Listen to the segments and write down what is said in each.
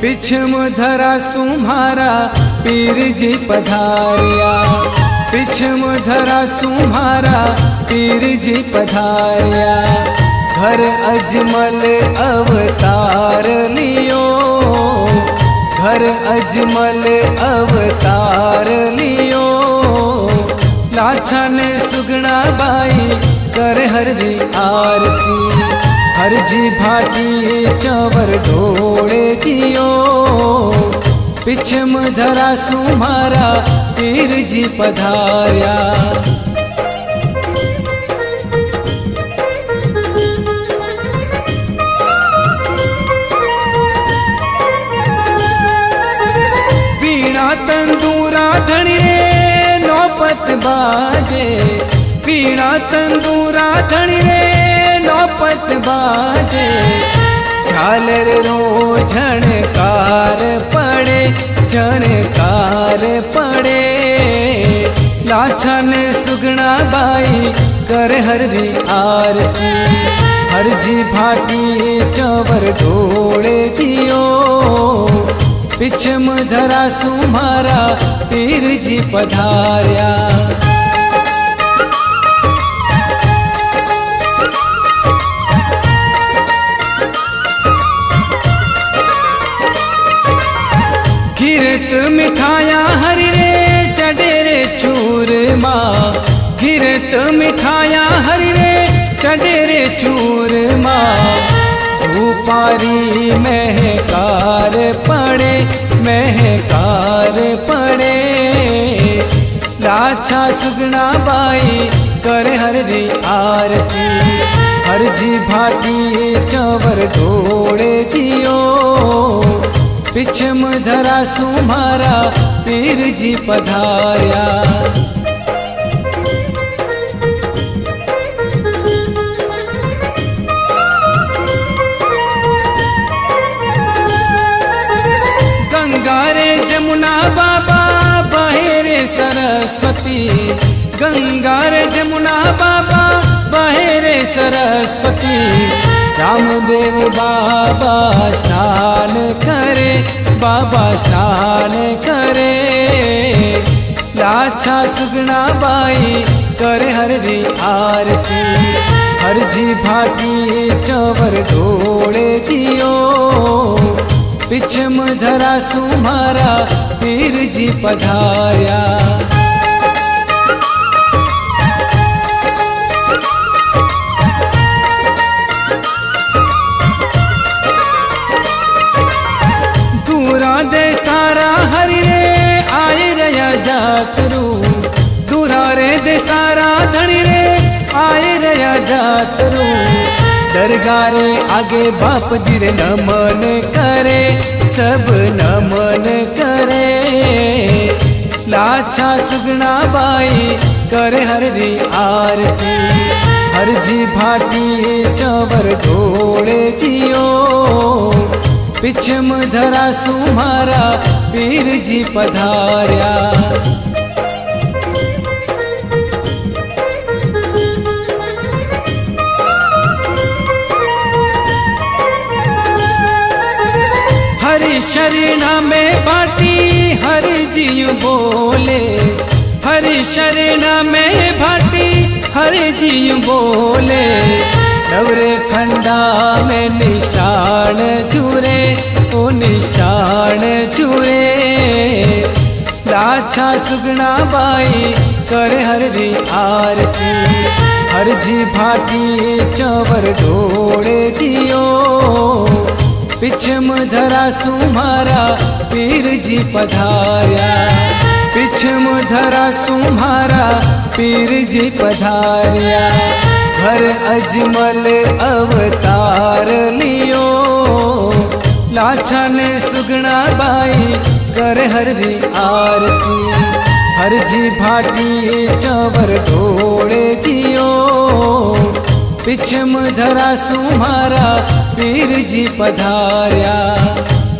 पिछम धरा सुम्हारा पीर जी पधारिया, पिछम धरा सुम्हारा पीर जी पधारिया। घर अजमल अवतार लियो, घर अजमल अवतार लियो। लाछा ने सुगना बाई कर हरी आरती, हर जी भाटी चवर ढोड़े जियो। पिछम धरा सुम्हारा पीर जी पधारिया। वीणा तंदूरा धणी रे नौपत बाजे, वीणा तंदूरा धणी रे नौपत बाजे। झालर रो झणकार पड़े, झणकार पड़े। लाछा ने सुगना बाई कर हरी आरती, हर जी भाटी चवर ढोड़े जियो। पिछम धरा सुम्हारा पीर जी पधारिया। घिरत मिठाया हरि रे चढ़े रे चूरमा, घिरत मिठाया हरि रे चढ़े रे चूरमा। धूपारी महकार पड़े, महकार पड़े। लाछा सुगना बाई कर हरी आरती, हर जी भाटी चवर ढोड़े जियो। पिछम धरा सुम्हारा पीर जी पधारिया। गंगा रे जमुना बाबा बहे रे सरस्वती, गंगा रे जमुना बाबा बहे रे सरस्वती। रामदेव बाबा स्नान करे, बाबा स्नान करे। लाछा सुगना बाई कर हरी आरती, हर जी भाटी चवर ढोड़े जियो। पिछम धरा सुम्हारा पीर जी पधारिया। दूरा दे सारा हरि रे आए रया जातरू, दूरा रे दे सारा धनी रे आए रया जातरू। दरगारे आगे बाप जी रे नमन करे, सब नमन करे। लाछा सुगना बाई कर हरी आरती, हर जी भाटी चवर ढोड़े जियो। पिछम धरा सुम्हारा पीर जी पधारिया। हरि शरणा में भाटी हरि जी बोले, हरि शरणा में भाटी हरि जी बोले। नवरे खंडा में निशान चूरे, ओ निशान चूरे। लाछा सुगना बाई कर हरी आरती, हर जी भाटी चवर ढोड़े जियो। पिछम धरा सुम्हारा पीर जी पधारिया, पिछम धरा सुम्हारा पीर जी पधारिया। घर अजमल अवतार लियो, लाछा ने सुगना बाई कर हरी आरती, हर जी भाटी चवर ढोड़े जियो। पिछम धरा सुम्हारा पीर जी पधारिया,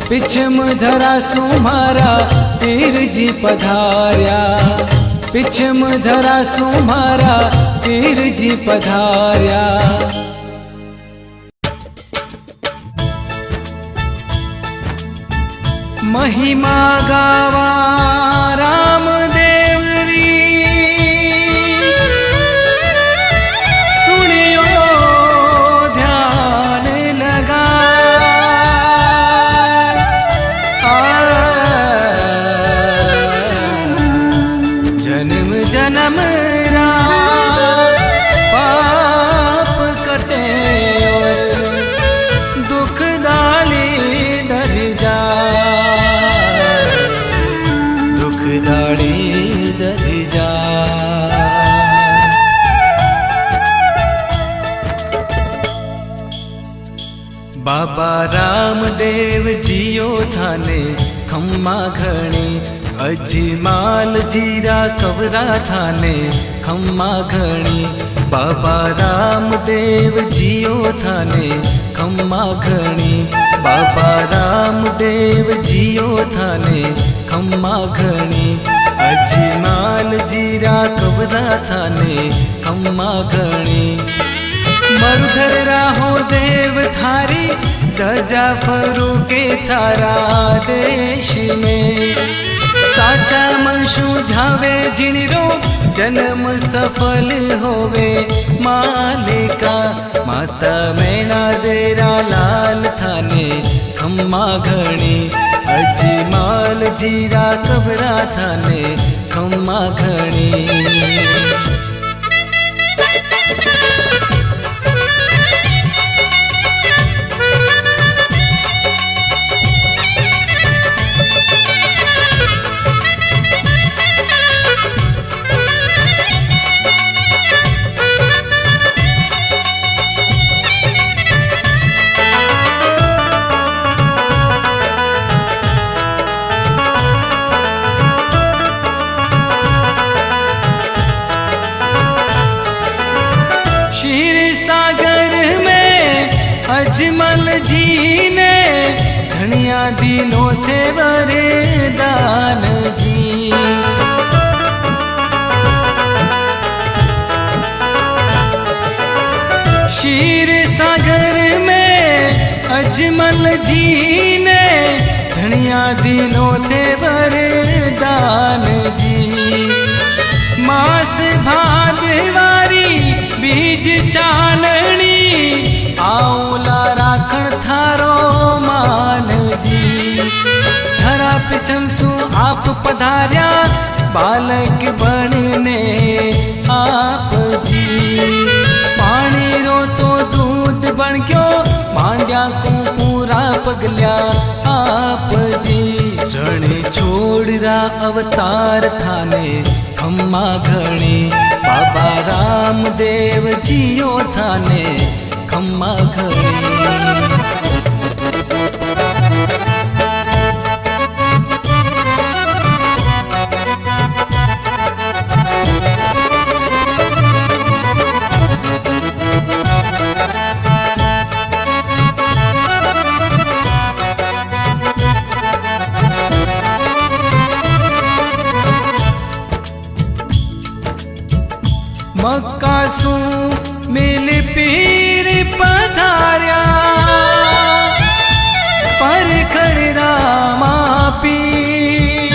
पिछम धरा सुम्हारा पीर जी पधारिया। पिछम धरा सुम्हारा पीर जी पधारिया। महिमा गावा रामदेव री, सुनियो ध्यान लगा। जन्म जन्म रा पाप कटे और दुख दाली दर जा, दुख दाली दर जा। बाबा रामदेव जियो थाने खम्मा घणी, अजमाल जीरा कवरा थाने खम्मा घणी। बाबा रामदेव जियो थाने खम्मा घणी, बाबा रामदेव जियो थाने खम्मा घणी। अजमाल जीरा कवरा थाने खम्मा घणी। मरुधर राहो देव थारी, दजा फरू के थारा देश में। साचा मनशु ध्यावे जिणरो, जन्म सफल होवे मालिका। माता मैना देरा लाल थाने खम्मा घणी, अजमाल जीरा कबरा थाने खम्मा घणी। अजमल जी ने घणिया दिनों थे वरदान जी। क्षीर सागर में अजमल जी ने घणिया दिनों थे वरदान जी। मास भादवारी बीज चानणी, आऊला राखण थारो मान जी। धरा पिछम सु आप पधार्या, बालक बनने आप जी। पानी रो तो दूध बन गयो, मांड्या को पूरा पगल्या आप जी। रण छोड़रा अवतार थाने खम्मा घणी, बाबा रामदेव जियो थाने खम्मा घणी। मक्का सु मिल पीर पधार्या, पर खड़रा पीर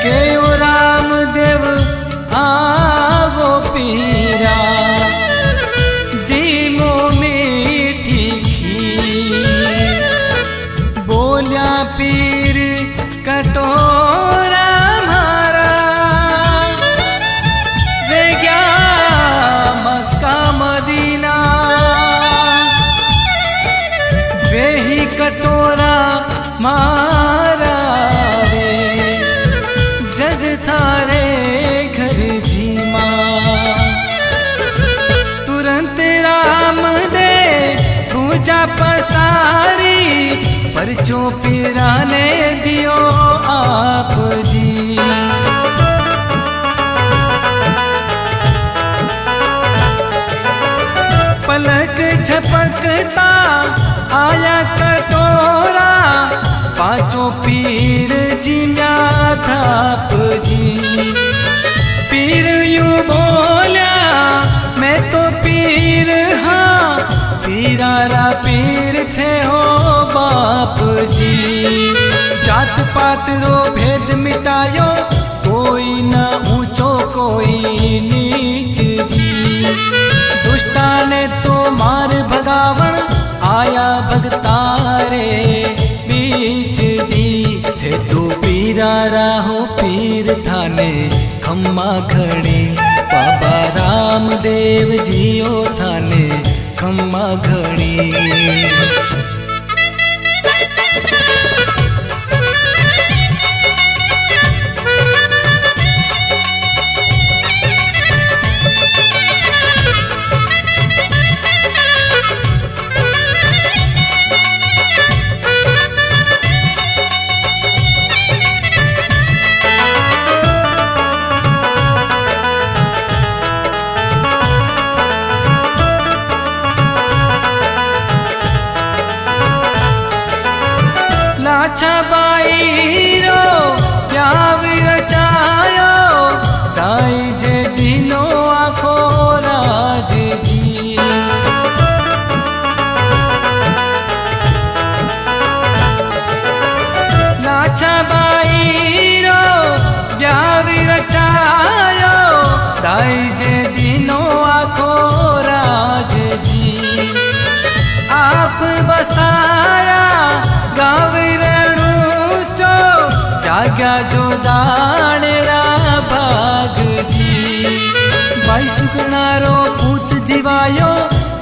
के ओ रामदेव आवो पीरा। जीमो मीठी खीर, बोलिया पीर कटोरा मारा। वे गया मक्का मदीना, वे ही कटोरा मारा रे। जग थारे घर जी माँ, तुरंत राम दे पूजा पसारी। परचो पीराने दियो आप जी। पलक झपकता आया कटोरा, पांचों पीर जिम्या थाप जी। पीर यूं बोल्या मैं तो पीर हाँ, पीरारा पीर थे हो बाप जी। जात रो भेद मिटायो, कोई न ऊंचो कोई नीच जी। दुष्टा ने तो मार भगावण, आया भगतारे बीच जी। थे तो पीरा राहो पीर थाने खम्मा घड़ी, बाबा रामदेव जियो थाने खम्मा घड़ी। लाछा बाई रो प्याव रचायो, ताई जे दिनो आखो राज जी। लाछा बाई रो प्याव रचायो, ताई जे दिनो आखो राज जी। आप बसाया गाँव जाग्या जो दाणेरा भाग जी। भाई सुगणारो पूत जीवायो,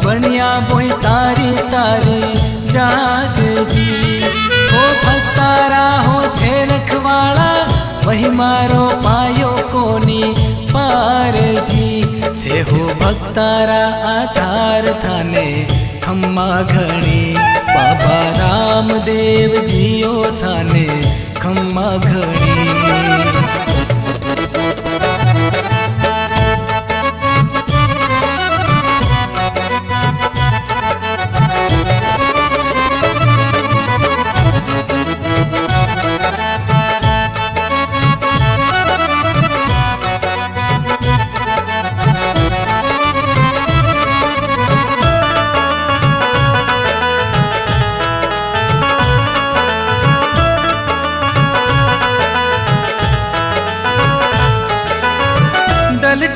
बनिया बोई तारी तारी जाज जी। हो भक्तारा हो थे रखवाड़ा, वही मारो पायो कोनी पार जी। थे हो भक्तारा आधार थाने खम्मा घड़ी, बाबा रामदेव जियो थाने खम्मा घड़ी।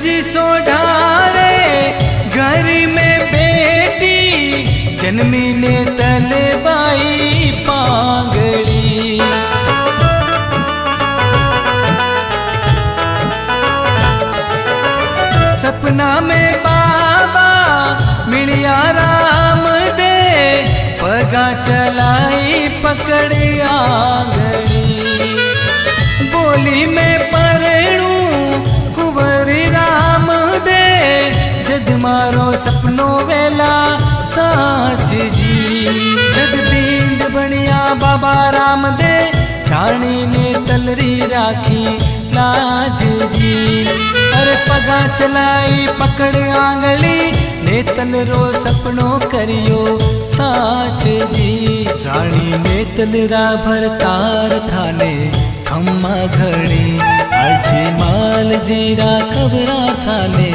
जी सोढ़ारे घर में बेटी, जन्मी ने तलबाई पांगड़ी। सपना में बाबा मिलिया राम दे, पगा चलाई पकड़े आंगड़ी। बोली में परणू राम दे, जद मारो सपनो वेला साच जी। जद बींद बनिया बाबा राम दे, रानी ने तलरी राखी लाज जी। अरे पगा चलाई पकड़ आंगली, ने तलरो सपनो करियो साच जी। रानी ने तलरा भरतार थाने खम्मा घड़ी, अजी माल जीरा खबरा थाने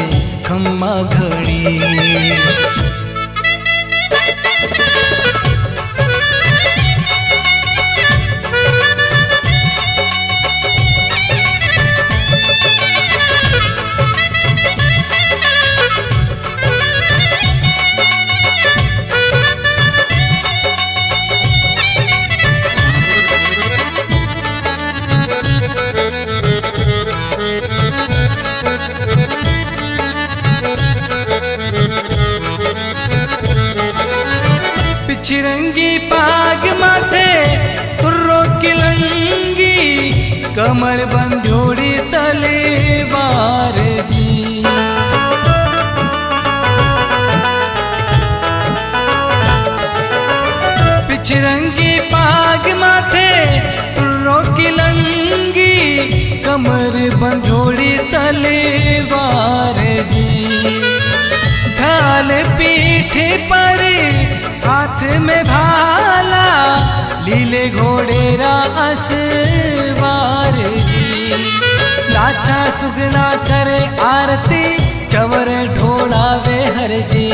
खम्मा घड़ी। चिरंगी पाग माथे तुर्रो किलंगी, कमर बंधोड़ी तलेवार जी। पिछरंगी पाग माथे तुर्रो किलंगी, कमर बंधोड़ी तलेवार जी। ढाल पीठ पर हाथ में भाला, लीले घोड़े रा असवार जी। लाछा सुगना करे आरती, चवर ढोलावे हर जी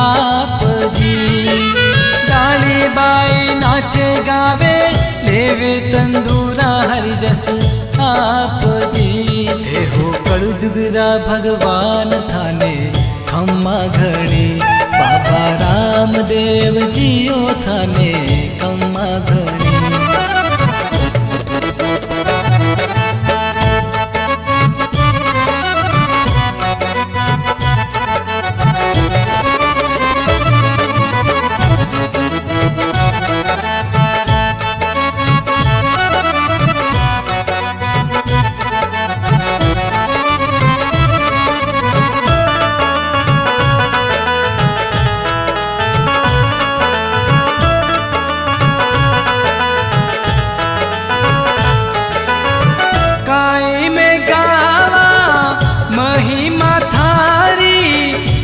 आप जी। डाली बाई नाचे गावे, ले देवे तंदूरा हरि जस आप जी। देहो कड़ु जुगरा भगवान थाने खम्मा घणी, बाबा रामदेव जियो थाने खम्मा घणी।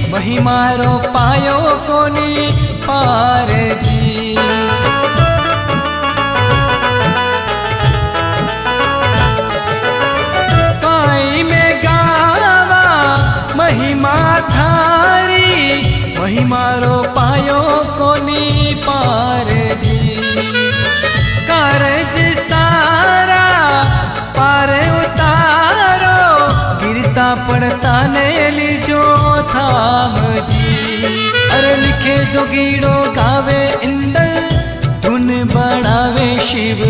महिमारो पायो कोनी पार जी। काई में गावा महिमा थारी, महिमारो पायो कोनी पार जी। कारज सारा पार उतारो, गिरता पड़ता ने लीजो थाम जी। अरे लिखे जोगीड़ो गावे इंदल, धुन बढ़ावे शिव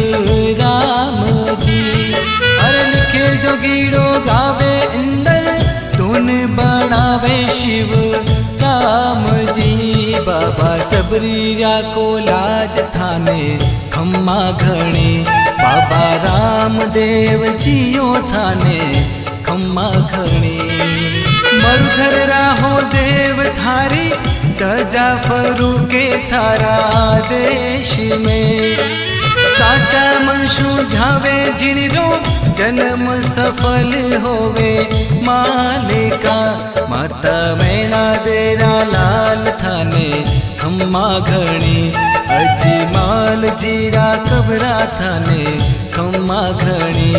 राम जी। अरे लिखे जोगीड़ो गावे इंदल, धुन बढ़ावे शिव राम जी। बाबा सबरीया को लाज थाने खम्मा घणी, बाबा रामदेव जियो थाने खम्मा घणी। मरुधर राहो देव थारी, दजा फरू के थारा देश में। साचा मनशु ध्यावे जिणरो, जन्म सफल होवे मालिका। माता मैना देरा लाल थाने खम्मा घणी, अजी माल जीरा कबरा थाने खम्मा घणी।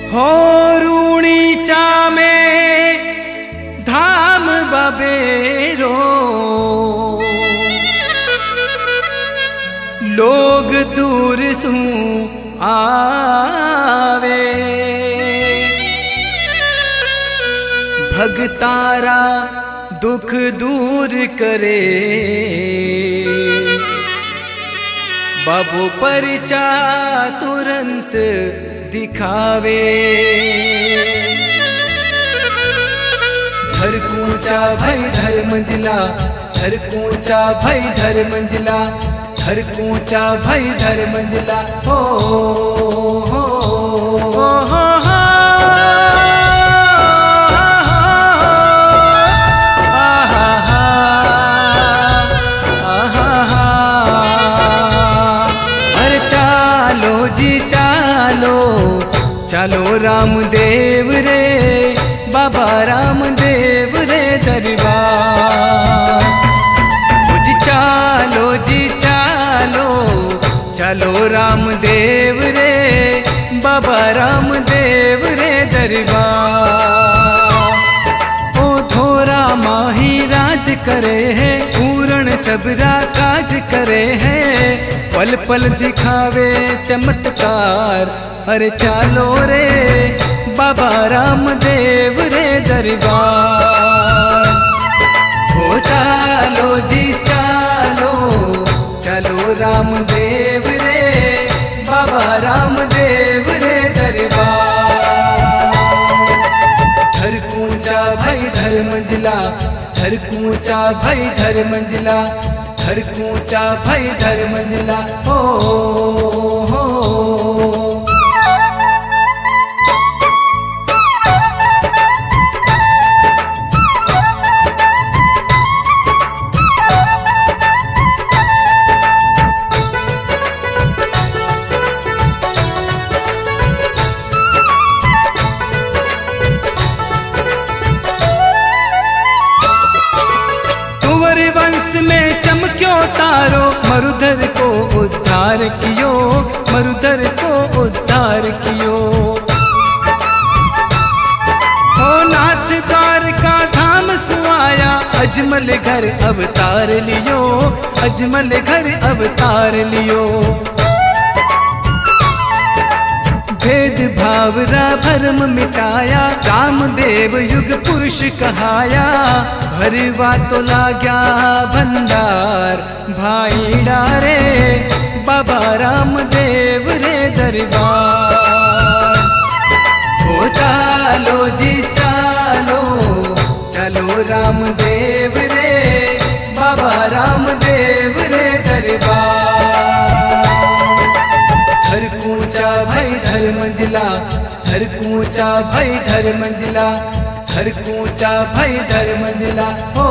हो रूणीचा में धाम बबेरो, लोग दूर सू आवे। भगतारा दुख दूर करे, बाबू परिचा तुरंत दिखावे। धर कूचा भाई धर मंजिला, धर कूचा भाई धर मंजिला, धर कूचा भाई धर मंजिला। हो हो हो हो हो। चालो रामदेव रे, बाबा रामदेव रे दरबार। जी चालो जी चालो, चालो रामदेव रे, बाबा रामदेव रे दरबार। ओ धोरा माही राज करे है, पूर्ण सबरा काज करे है। पल पल दिखावे चमत्कार, अरे चालो रे बाबा रामदेव रे दरबार। हो चालो जी चालो, चालो रामदेव रे, बाबा रामदेव रे दरबार। धर कूचा भाई धर मंजिला, धर कूचा भाई धर मंजिला, धर कूचा भाई धर मंजिला। हो हो। तारो मरुधर को उद्धार कियो, मरुधर को उद्धार कियो। हो नाथ द्वारका धाम सुआया, अजमल घर अवतार लियो, अजमल घर अवतार लियो। भेद भाव रा भरम मिटाया, रामदेव युग पुरुष कहाया। भरवा तो लाग्या भंडार, भाई डारे बाबा रामदेव रे दरबार। हो चालो जी चालो, चलो रामदेव रे बाबा रामदेव रे दरबार। धर कूचा भाई धर मंजिला, धर कूचा भाई धर मंजिला, धर कूचा भाई धर मंजिला। हो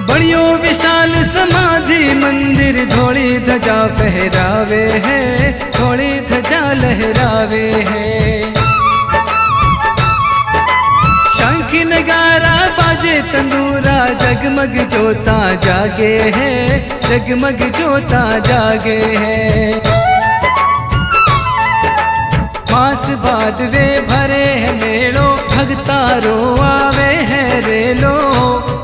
बड़ियो विशाल समाधि मंदिर, धोड़ी ध्वजा फहरावे है, थोड़ी ध्वजा लहरावे है। शंख नगारा बाजे तंदूरा, जगमग जोता जागे है, जगमग जोता जागे है। मास बाद वे भरे है मेलो, भगतारो आवे है रेलो।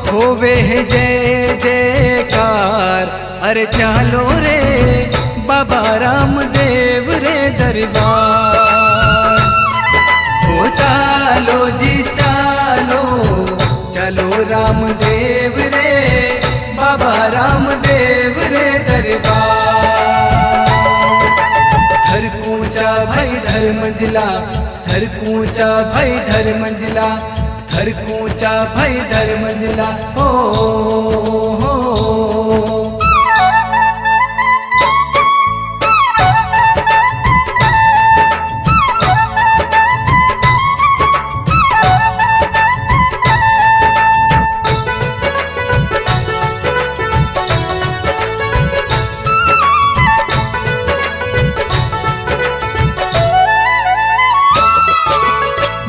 होवे है जय जयकार, अरे चालो रे बाबा रामदेव रे दरबार। हो चालो जी चालो, चलो रामदेव रे बाबा रामदेव रे दरबार। धर कूचा भाई धर मंजिला, धर कूचा भाई धर मंजिला, धर कूचा भाई धर मंजिला। हो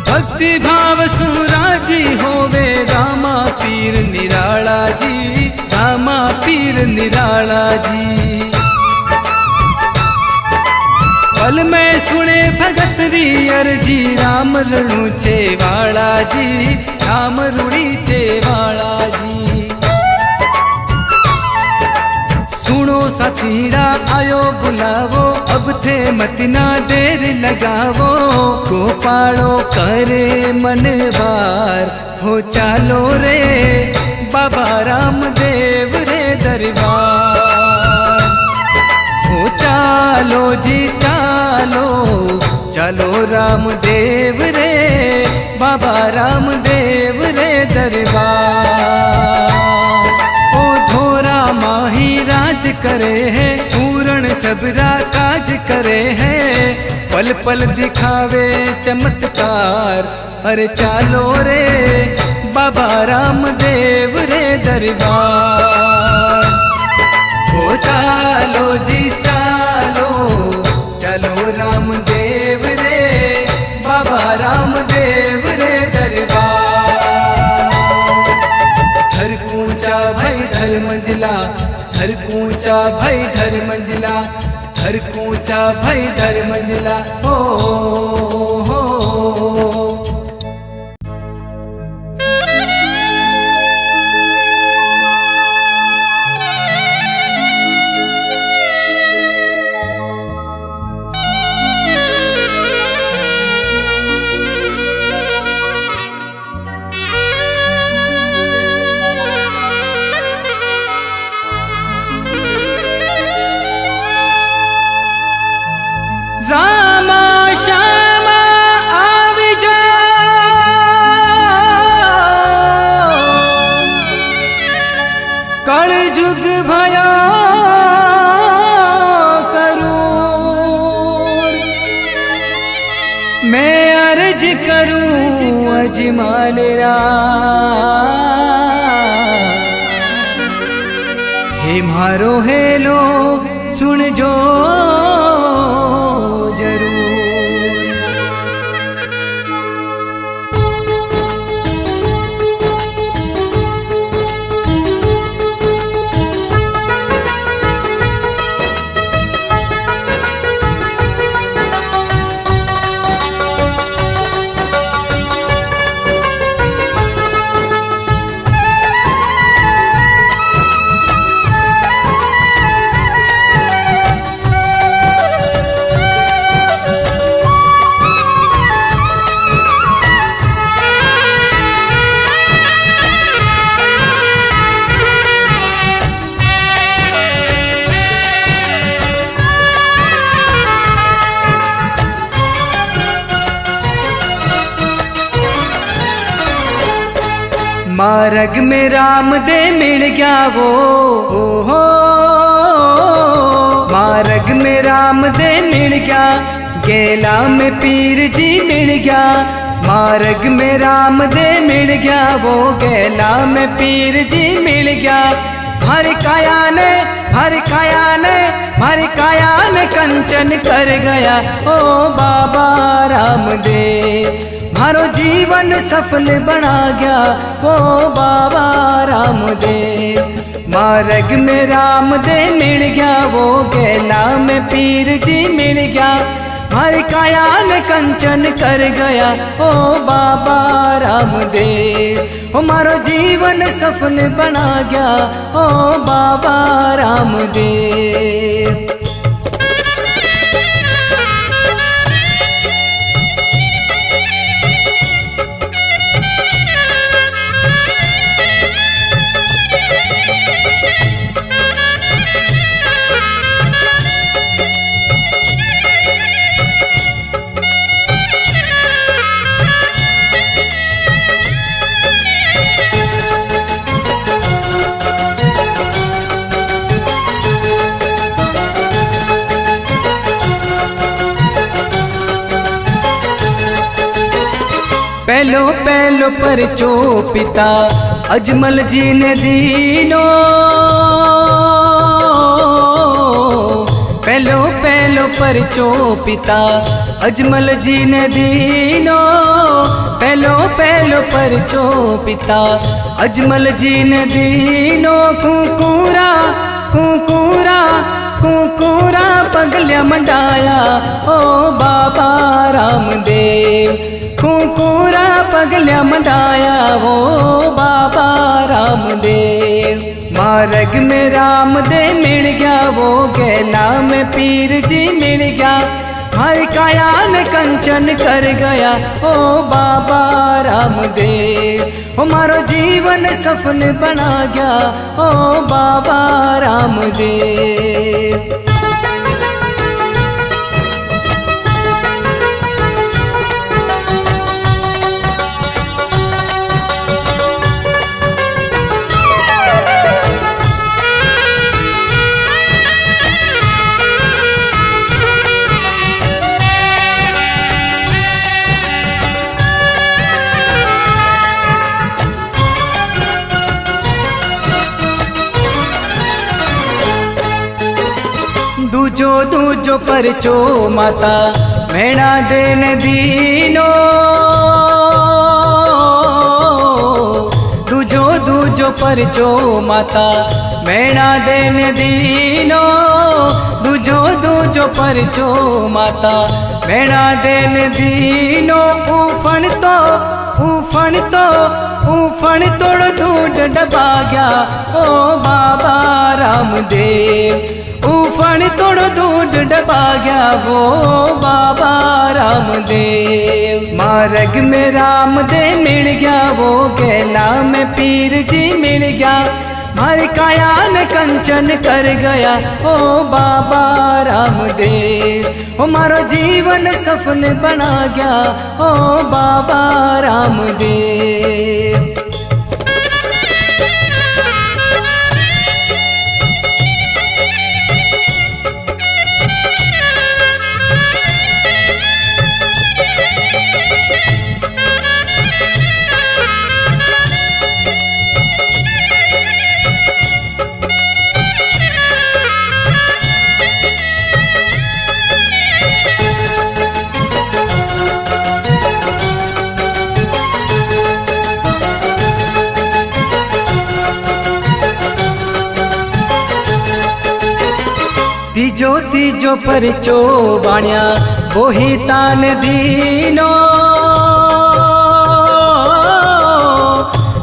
भक्ति भाव सुराजी होवे, रामा पीर निराला जी, रामा पीर निराला जी। पल में सुने भगत री अर्जी, राम रणुचे वाला जी, राम रुणीचे वाला जी। सुनो साथीड़ा आयो बुलावो, अब थे मतना देर लगावो। गोपालो करे मन बार, हो चालो रे बाबा रामदेव रे दरबार। हो चालो जी चालो, चलो रामदेव रे बाबा रामदेव रे दरबार। ओ धोरा माही राज करे है, पूर्ण सबरा काज करे है। पल पल दिखावे चमत्कार, अरे चालो रे बाबा रामदेव रे दरबार। हो चालो जी चालो, चलो रामदेव रे बाबा रामदेव रे दरबार। धर कूचा भाई धर मंजिला, धर कूचा भाई धर मंजिला, धर कूचा भाई धर मंजिला। हो जुग भयो करूं, मैं अर्ज करूं अजमाल रा, हे मारो हेलो सुन जो मार्ग में राम दे मिल गया वो हो, मार्ग में राम दे मिल गया, गेला में पीर जी मिल गया, मार्ग में राम दे मिल गया वो, गेला में पीर जी मिल गया। हर काया ने हर काया ने हर काया ने कंचन कर गया ओ बाबा रामदेव, मारो जीवन सफल बना गया ओ बाबा रामदेव। मार्ग में राम दे मिल गया वो, गेला में पीर जी मिल गया, हर काया ने कंचन कर गया ओ बाबा रामदेव, ओ मारो जीवन सफल बना गया ओ बाबा रामदेव। पहलो पहलो परचो पिता अजमल जी ने दीनो, पहलो पहलो परचो पिता अजमल जी ने दीनो, पहलो पहलो परचो पिता अजमल जी ने दीनो। कुकूरा कुकूरा कुकूरा पगलिया मंडाया ओ बाबा रामदेव, कुकूरा पगलिया मंडाया वो बाबा रामदेव। मार्ग में राम दे मिल गया वो, गेला में पीर जी मिल गया, हर काया ने कंचन कर गया ओ बाबा रामदेव, ओ मारो जीवन सफल बना गया ओ बाबा रामदेव। दूजो दूजो परचो माता भेड़ा देन दीनो, दूजो दूजो परचो माता भेड़ा देन दीनो, दूजो दूजो परचो माता भेड़ा देन दीनो। ऊफण तो ऊफण तो ऊफण तोड़ दूध डबा गया ओ बाबा रामदेव, ऊफण तोड़ दूध डबा गया वो बाबा रामदेव। मार्ग में राम दे मिल गया वो, गेला में पीर जी मिल गया, हर काया ने कंचन कर गया ओ बाबा रामदेव, ओ मारो जीवन सफल बना गया ओ बाबा रामदेव। तीजो तीजो परचो बाण्या बोही तान दीनो,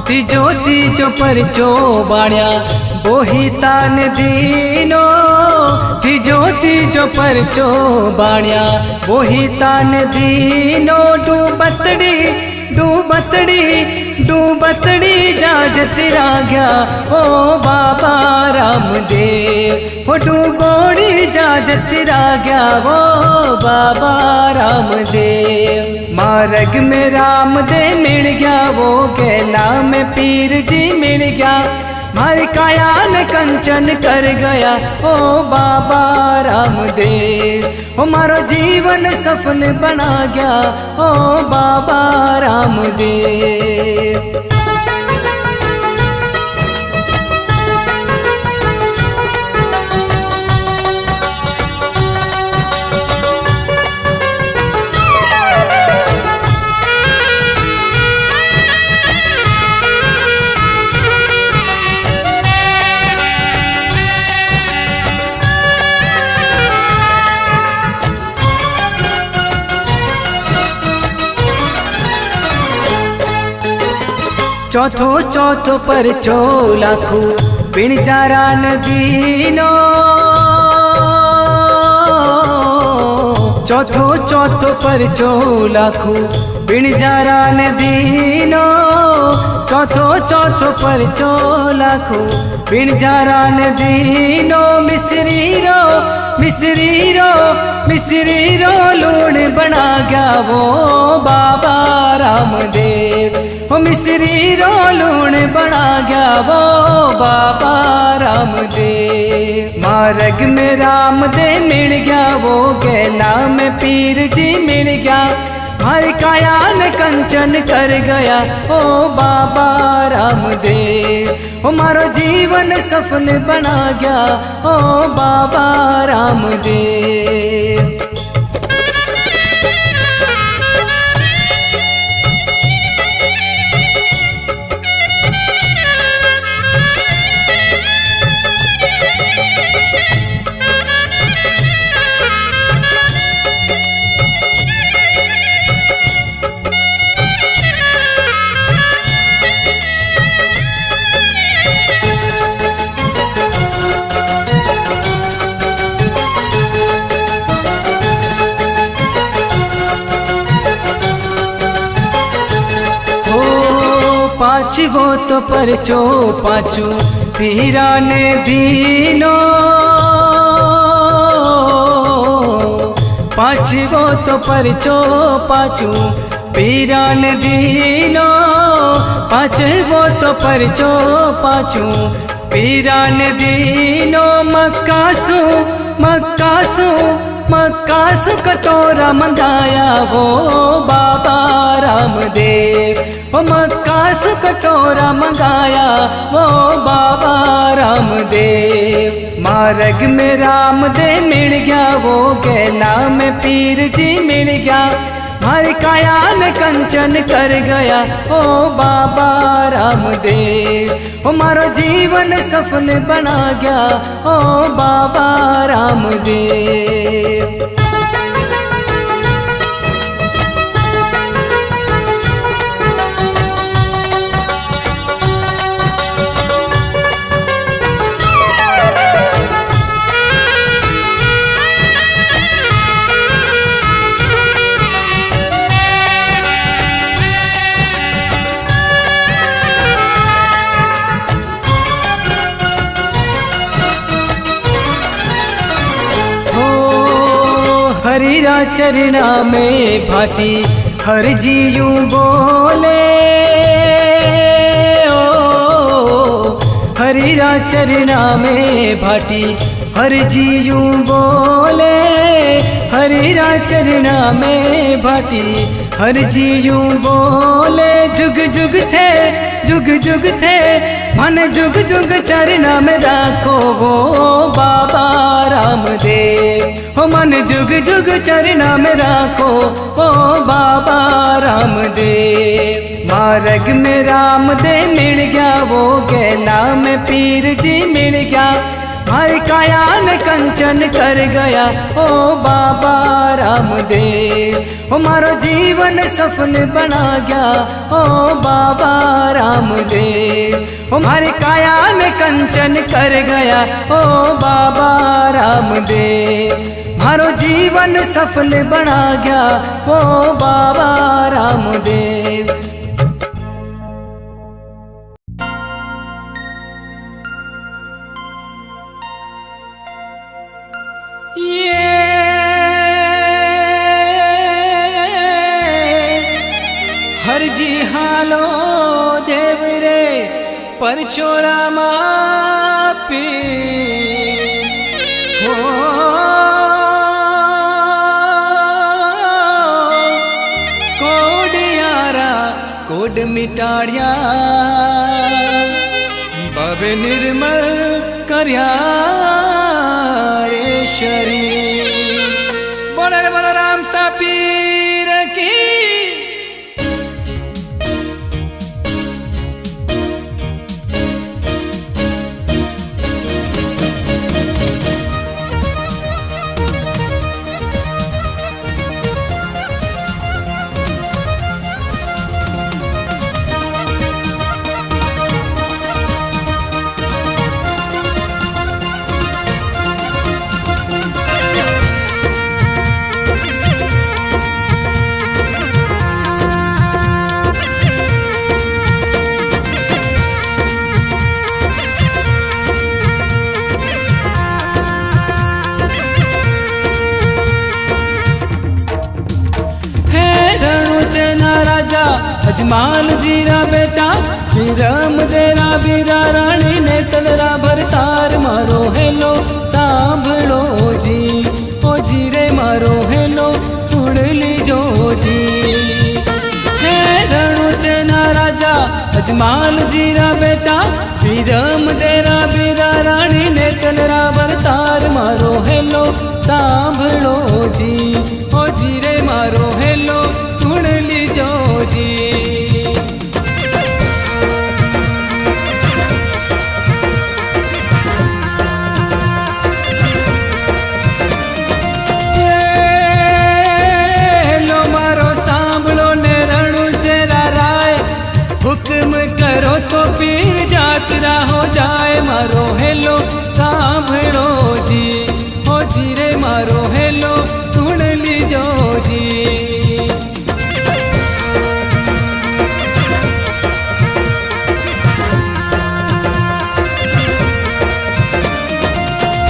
तीजो तीजो परचो बाण्या बोही तान दीनो, तीजो तीजो परचो बाण्या बोही तान दीनो। डूबतड़ी डूबतड़ी डूबतड़ी जाज तेरा गया ओ बाबा रामदेव, ओ डूबोड़ी जाज तेरा गया वो बाबा रामदेव। मार्ग में रामदेव मिल गया वो गेला में पीर जी मिल गया, मारी काया न कंचन कर गया ओ बाबा रामदेव, ओ मारो जीवन सफल बना गया ओ बाबा रामदेव। चौथो चौथो परचो लाखू बिन जारा नदीनो, चौथो चौथो परचो लाखू बिन जारा नदीनो, चौथो चौथो परचो लाखू बिन जारा नदीनो। मिस्री रो मिस्री रो मिस्री रो लूण बना गया वो बाबा रामदेव, ओ मिस्री रो लूण बना गया वो बाबा रामदेव। मार्ग में रामदेव मिल गया वो गेला में पीर जी मिल गया, हर काया न कंचन कर गया ओ बाबा रामदेव, ओ मारो जीवन सफल बना गया ओ बाबा रामदेव। पांचवो तो परचो पांचू पीरा ने दीनो, पांचवो तो परचो पांचू पीरा ने दीनो, पांचवो तो परचो पांचू पीरा ने दीनो। मक्कासू मक्कासू मक्कासू कटोरा मंगाया वो बाबा रामदेव, ओ मक्कासू कटोरा मंगाया वो बाबा रामदेव। मार्ग में रामदेव मिल गया वो गेला में पीर जी मिल गया, हर काया न कंचन कर गया ओ बाबा रामदेव, ओ मारो जीवन सफल बना गया ओ बाबा रामदेव। हरिरा चरना में भाटी हर जी यूं बोले, ओ हरिरा चरना में भाटी हर जी यूं बोले, हरिरा चरना में भाटी हर जी यूं बोले। जुग जुग थे जुग जुग थे मन जुग जुग चरना में राखो वो बाबा रामदेव, हो मन जुग जुग चरना में राखो ओ बाबा रामदेव। मार्ग में रामदेव मिल गया वो गेला में पीर जी मिल गया, मारी काया ने कंचन कर गया ओ बाबा रामदेव। ओ मारो जीवन सफल बना गया ओ बाबा रामदेव। ओ मारी काया ने कंचन कर गया ओ बाबा रामदेव। मारो जीवन सफल बना गया ओ बाबा रामदेव। हर जी हालो देव रे पर छोरा मापी हो कोडियारा कोड मिटाड़िया बाबे निर्मल करया रे शरीर। बोल राम सा पीर की। अजमाल जीरा बेटा विरम देरा बीरा रानी ने तलरा भरतार मारो हेलो सांभलो जी ओ जीरे मारो हेलो सुन लीजो जी। हे रणु चेना राजा अजमाल जीरा बेटा विरम देरा बीरा रानी ने तलरा भरतार मारो हेलो सांभलो जी ओ जीरे मारो हेलो सुन लीजो जी। करो तो पीर जातरा हो जाए मारो हेलो सांभलो जी हो जीरे मारो हेलो सुन लीजो जी।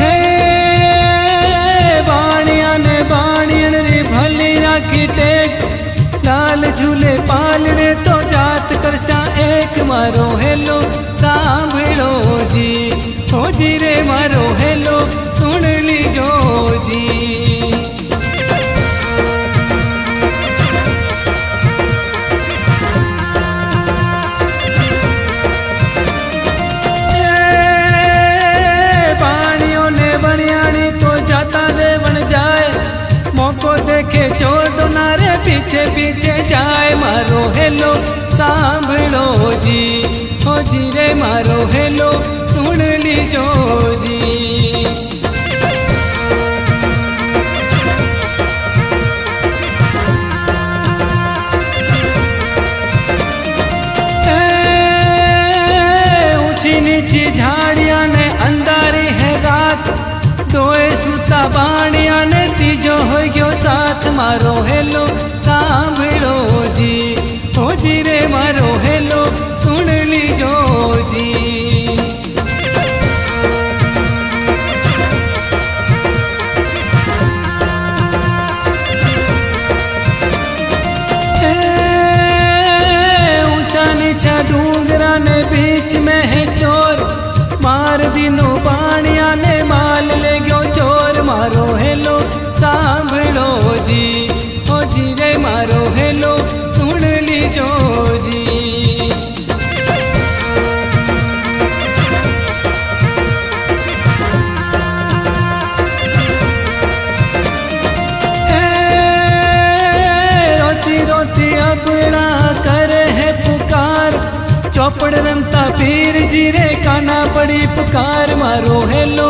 हे बाणिया ने बाणियन रे भली राखी टेक लाल झूले पालने तो जात करसा एक मारो हेलो सांभलो जी हो जीरे मारो हेलो सुन लीजो जी। बाणियों ने बनियानी तो जाता दे बन जाए मौको देखे चोर दोनारे पीछे पीछे जाए मारो हेलो सांभलो जी हो जीरे मारो हेलो सुन लीजो जी। ऊंची नीची झाड़ियां ने अंधारी है रात दोए सूता बाणिया ने तीजो हो गयो साथ मारो हेलो सांभलो जी हो जीरे मारो हेलो सुन लीजो जी। ऊंचा नीचा डूंगरा ने बीच में है चोर मार दिनो बाणिया ने माल ले गयो चोर मारो हेलो सांभलो जी हो जीरे मारो हेलो सुन लीजो जी। रोती रोती अपना करे है पुकार चौपड़ रमता पीर जीरे काना पड़ी पुकार मारो हेलो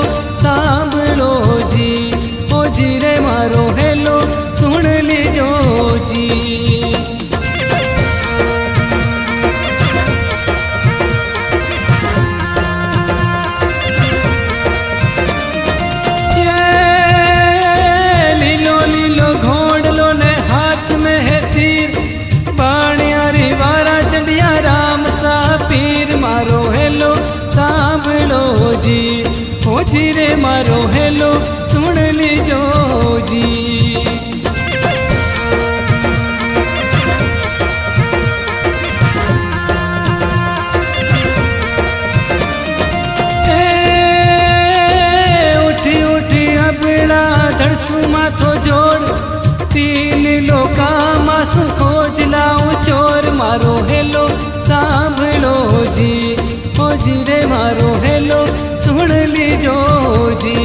जी रे मारो हेलो सुन लीजो जी। धड़सू माथो जोड़ तीन लोका मासू खोज लाऊं चोर मारो हेलो सांभलो जी। ओ जी रे मारो हेलो सुन लीजो जी।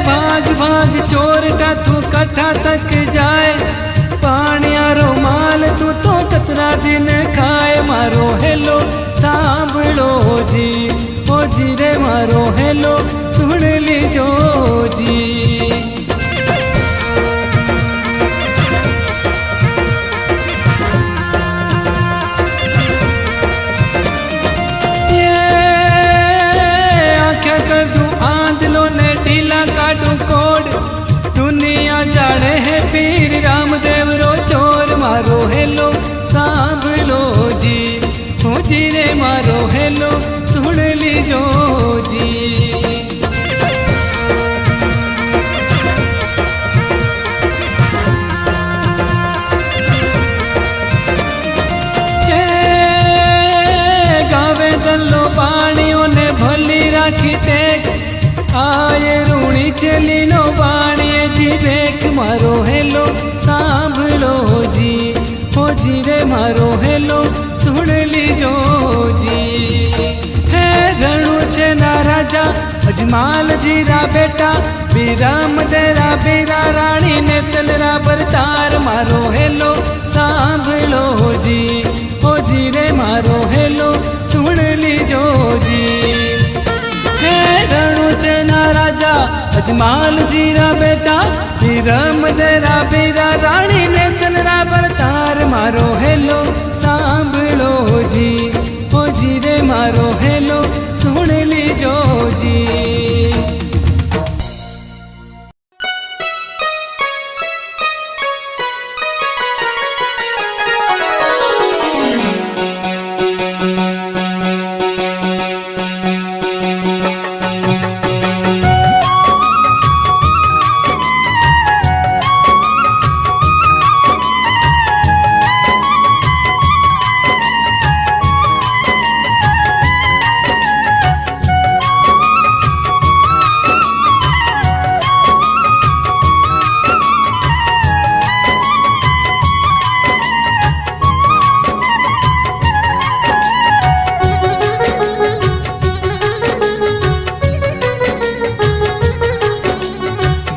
भाग भाग चोर का तू कट्ठा तक जाए पानियारो माल तू तो कतरा दिन खाए मारो हेलो सांभलो जी। ओ जी रे मारो हेलो सुन लीजो जी। ये आख्या कर दूं आंधलो ने ढीला काटू कोड दुनिया जाने है पीर रामदेव रो चोर मारो हेलो सांभलो जी। ओ जी रे मारो हेलो सुन लीजो जी। गावे दल्लो पाणियों ने भली राखी टेक आये रूणी चली नो बाणिये जी बेक मारो हेलो सांभलो जी। ओ जी रे मारो हेलो सुन लीजो जी। है रणु छे ना राजा अजमाल जी रा बेटा बीराम देरा बीरा रानी ने तलरा बरतार मारो हेलो सांभलो जी। ओ जी रे मारो हेलो सुन लीजो जी। रणु चेना राजा अजमाल जीरा बेटा बीरम देरा बीरा रानी ने तलरा बरतार मारो हेलो सांभलो जी। ओ जी रे मारो हेलो सुन लीजो जी।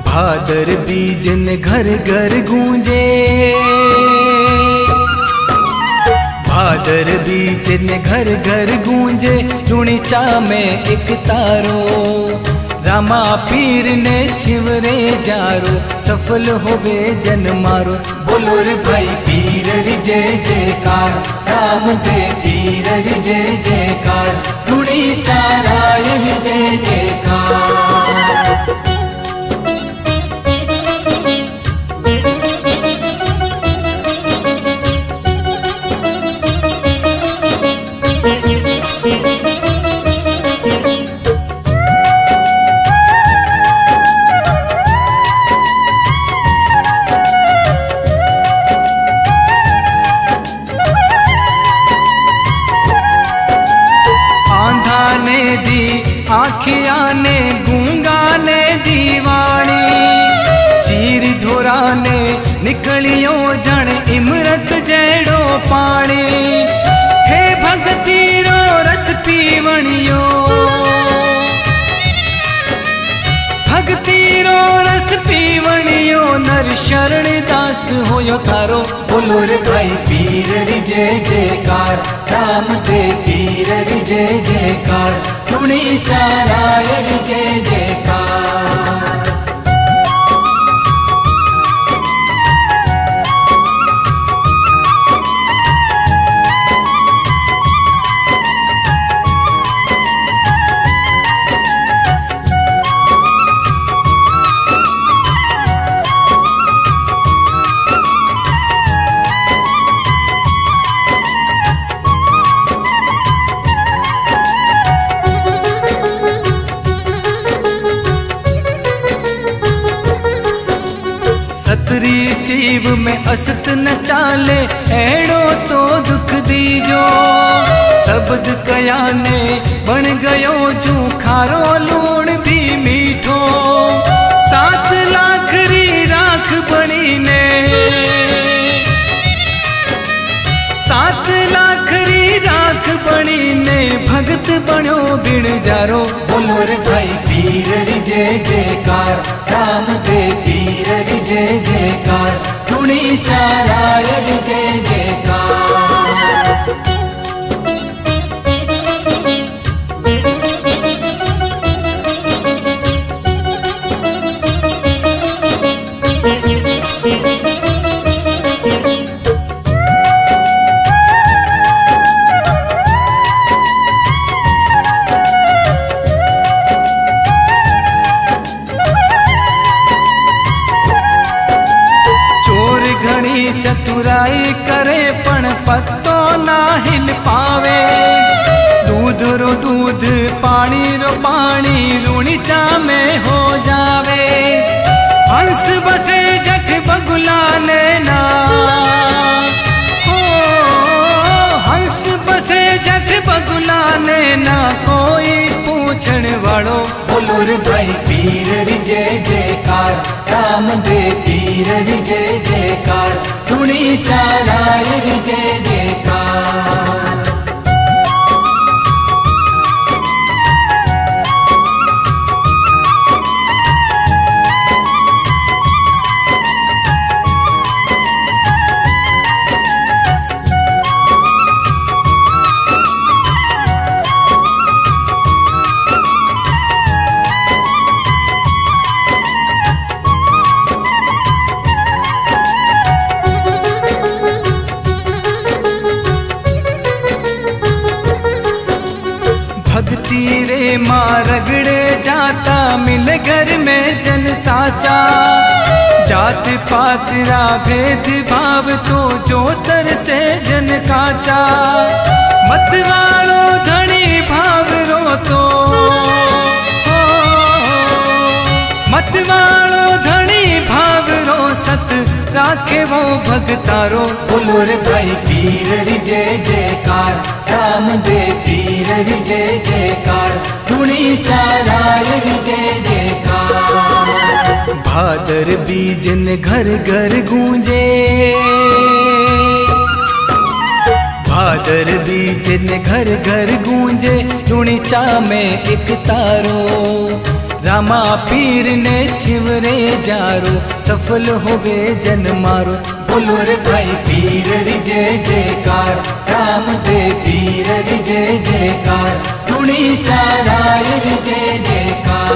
भादर बीजन घर घर गूंजे भादर बीजन घर घर गूंजे टूणीचा में एक तारो रामा पीर ने शिवरे जारो सफल होवे जन मारो। बोलो रे भाई पीर री जय जयकार राम दे पीर री जय जयकार टूणीचा राय री जय जयकार। आखिया ने गूंगा ने दीवाणी चीर धोरा ने निकलियो जण इमरत जड़ो पानी। हे भगती रो रस पीवणियो भगती रो रस पीवणियो नर शरण दास होयो थारो। बोलो रे भाई पीर री जय जयकार राम दे पीर री जय जयकार टूणीचा राय री जय जयकार। असरी सीव में असत न चाले एड़ो तो दुख दीजो। शब्द कया ने बन गयो जू खारो लूण भी मीठो। 7 लाख री राख बनी ने 7 लाख री राख बनी ने भगत बनो बिण जारो। बोलो रे भाई पीर री जय जयकार, राम दे पीर री जय जयकार, धुनी चाराय री जय जयकार। चतुराई करे पण पत्तो ना हिल पावे। दूध रो दूध पानी रो पानी लूणी चा में हो जावे। हंस बसे जठ बगुला ने ना हो, हंस बसे जठ बगुला ने ना कोई पूछण वालो। बोलो रे भाई पीर री जय जयकार, राम दे पीर री जय जयकार, धुनी चाराय री जय जयकार। भक्ति रे माँ रगड़े जाता मिल घर में जन साचा। जात पात रा भेद भाव तो जोतर से जन काचा। मत वालो धनी भाव रो तो मत वालो धनी भाव रो सत राखे वो भगतारो। बोलो रे भाई पीर री जय जयकार, राम दे पीर री जय जयकार, धुनी चाराय री जय जयकार। भादर बीजन घर घर गूंजे, भादर बीजन घर घर गूंजे, धुनी चा में एक तारो। रामा पीर ने शिव रे जारो, सफल होवे जन मारो। बोलो रे भाई पीर री जय जयकार, राम दे पीर री जय जयकार, धुनी चाराय री जय जयकार।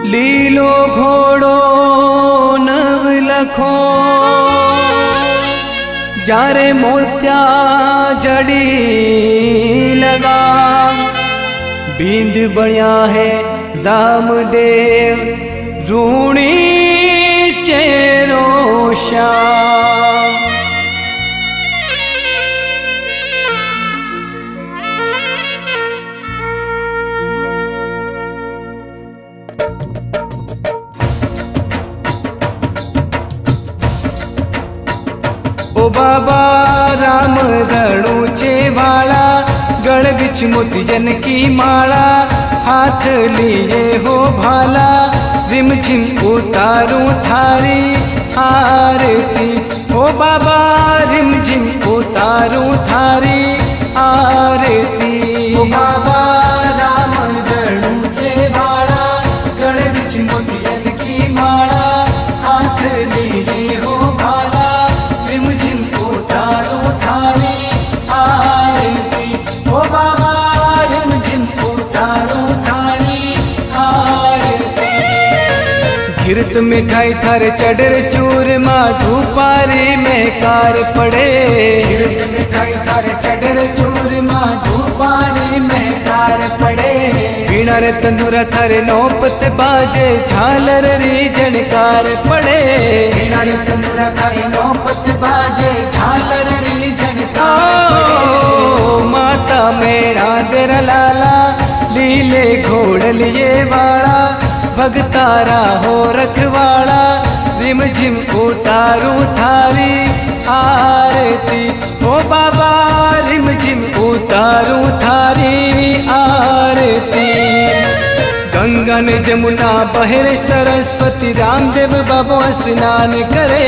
लीलो घोड़ो नव लखो, जारे मोत्या जड़ी लगा। बींद बढ़िया है रामदेव, रूणी चेरो श्याम। ओ बाबा राम रणूचे वाला, गढ़ बिच मोती जन की माला, हाथ लिए हो भाला, रिम झिम उतारूं थारी आरती। ओ बाबा रिम झिम उतारूं थारी आरती। ओ बाबा राम रणूचे वाला, गढ़ बिच मोती जन की माला, हाथ लिए लिए हो भाला, रिम झिम उतारो थारी आरती। ओ बाबा रिम झिम उतारो थारी आरती। गिरत मिठाई थारे चढ़र चूरमा, धूपारी में कार पड़े। गिरत मिठाई थारे चढ़र चूरमा, धूपारी में कार पड़े। वीणा रे तंदूरा थारे नौपत बाजे, झालर री झनकार पड़े। वीणा रे तंदूरा थारे नौपत बाजे, झालर री झनकार पड़े। माता मेरा तेरा लाला, लीले घोड़ लिए वाला, भगतारा हो रखवाड़ा, रिम झिम उतारू थारी आरती। ओ बाबा रिम झिम उतारू थारी आरती। गंगा ने जमुना बहरे सरस्वती, रामदेव बाबा स्नान करे।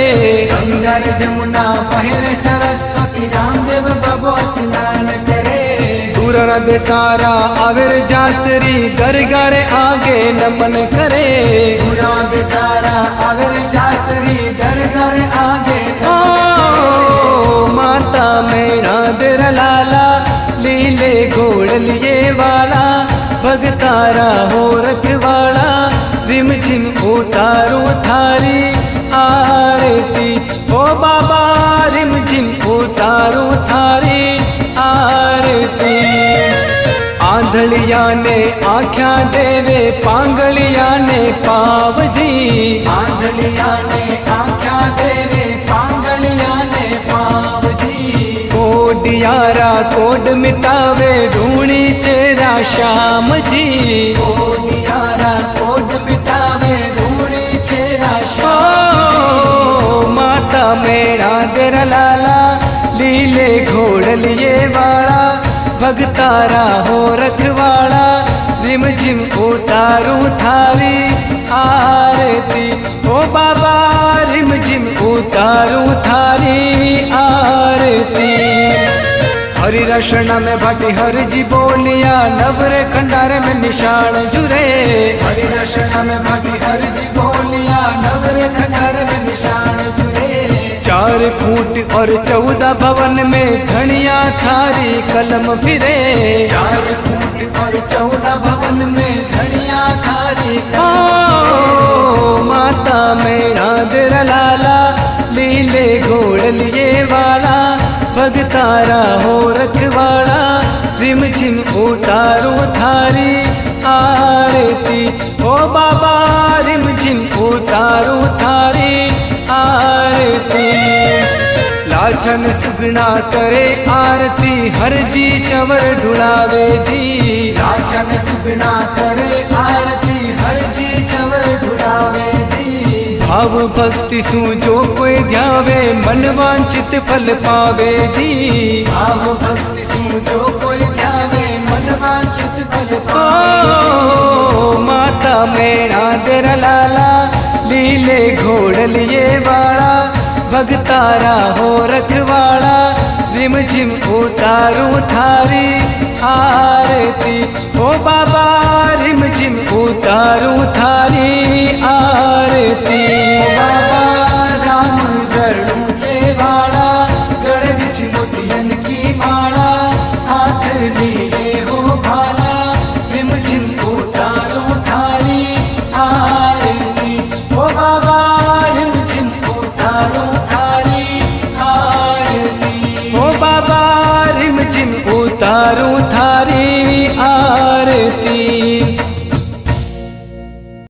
गंगा ने जमुना बहरे सरस्वती, रामदेव बाबा स्नान करे। दूर दे सारा आविर जातरी, घर घर आगे नमन करे। दूर दे सारा आविर जातरी, घर घर आगे माता मेरा तेरा लाला, लीले घोड़ लिए वाला, भगतारा हो रखवाड़ा, रिम झिम उतारो थारी आरती। ओ बाबा रिम झिम उतारो थारी आरती। आंधलिया ने आख्या देवे, पांगलिया ने पाव जी। आंधलिया ने आख्या देवे, पांगलिया ने पाव जी। कोडियारा कोड मिटावे, रूणी चेरा श्याम जी। कोडियारा कोड मिटावे, रूणी चेरा श्याम। माता मेरा तेरा लाला, लीले घोड़ लिए वाला, भगतारा हो रखवाड़ा, रिम झिम उतारू थारी आरती। ओ बाबा रिम झिम उतारू थारी आरती। हरि रशना में भाटी हर जी बोलिया, नवरे खंडारे में निशान जुरे। हरि रशना में भाटी हर जी बोलिया, नवरे खंडारे में निशान जुरे। 4 फूट और 14 भवन में, धनिया थारी कलम फिरे। 4 फूट और 14 भवन में, धनिया थारी कलम। माता मेरा तेरा लाला, लीले घोड़ लिए वाला, भगतारा हो रखवाड़ा, रिम झिम उतारो थारी आरती। ओ बाबा रिम झिम उतारो थारी आरती। लाछन सुगना करे आरती, हर जी चवर ढुलावे जी। लाछन सुगना करे आरती, हर जी चवर ढुलावे जी। भाव भक्ति सु जो कोई ध्यावे, मन वांछित फल पावे जी। भाव भक्ति सु जो कोई ध्यावे, मन वांछित फल पावे। माता मेरा तेरा लाला, लीले घोड़ लिए वाला, भगतारा हो रखवाड़ा, रिम झिम उतारू थारी आरती। ओ बाबा रिम झिम उतारू थारी आरती। ओ बाबा राम गरुड़ चेवाड़ा, गढ़ बिच मोतियन की माला, हाथ लिए हो भाला, रिम झिम उतारो थारी आरती। ओ बाबा रिम झिम उतारो थारी आरती। ओ बाबा रिम झिम उतारो थारी